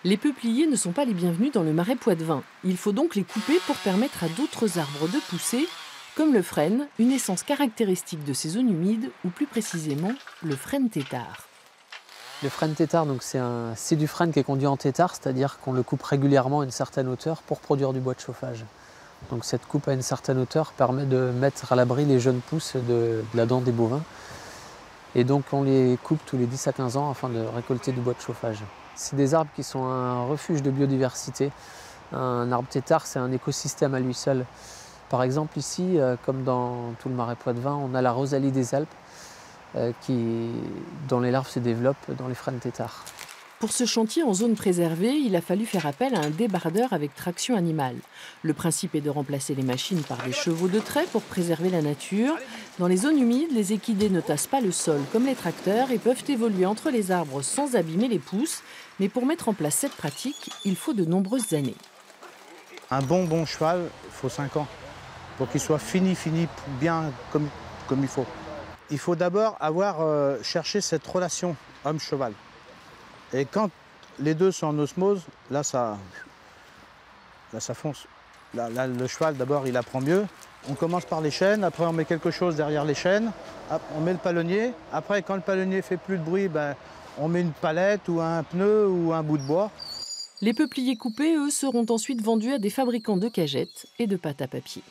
Les peupliers ne sont pas les bienvenus dans le marais poitevin. Il faut donc les couper pour permettre à d'autres arbres de pousser, comme le frêne, une essence caractéristique de ces zones humides, ou plus précisément le frêne tétard. Le frêne tétard, c'est du frêne qui est conduit en tétard, c'est-à-dire qu'on le coupe régulièrement à une certaine hauteur pour produire du bois de chauffage. Donc cette coupe à une certaine hauteur permet de mettre à l'abri les jeunes pousses de la dent des bovins. Et donc on les coupe tous les 10 à 15 ans afin de récolter du bois de chauffage. C'est des arbres qui sont un refuge de biodiversité. Un arbre tétard, c'est un écosystème à lui seul. Par exemple ici, comme dans tout le marais poitevin, on a la rosalie des Alpes dont les larves se développent dans les frênes tétards. Pour ce chantier en zone préservée, il a fallu faire appel à un débardeur avec traction animale. Le principe est de remplacer les machines par des chevaux de trait pour préserver la nature. Dans les zones humides, les équidés ne tassent pas le sol comme les tracteurs et peuvent évoluer entre les arbres sans abîmer les pousses. Mais pour mettre en place cette pratique, il faut de nombreuses années. Un bon cheval, il faut 5 ans pour qu'il soit fini, bien comme il faut. Il faut d'abord avoir cherché cette relation homme-cheval. Et quand les deux sont en osmose, là ça fonce. Là, le cheval, d'abord, il apprend mieux. On commence par les chaînes, après on met quelque chose derrière les chaînes, on met le palonnier. Après, quand le palonnier fait plus de bruit, on met une palette ou un pneu ou un bout de bois. Les peupliers coupés, eux, seront ensuite vendus à des fabricants de cagettes et de pâte à papier.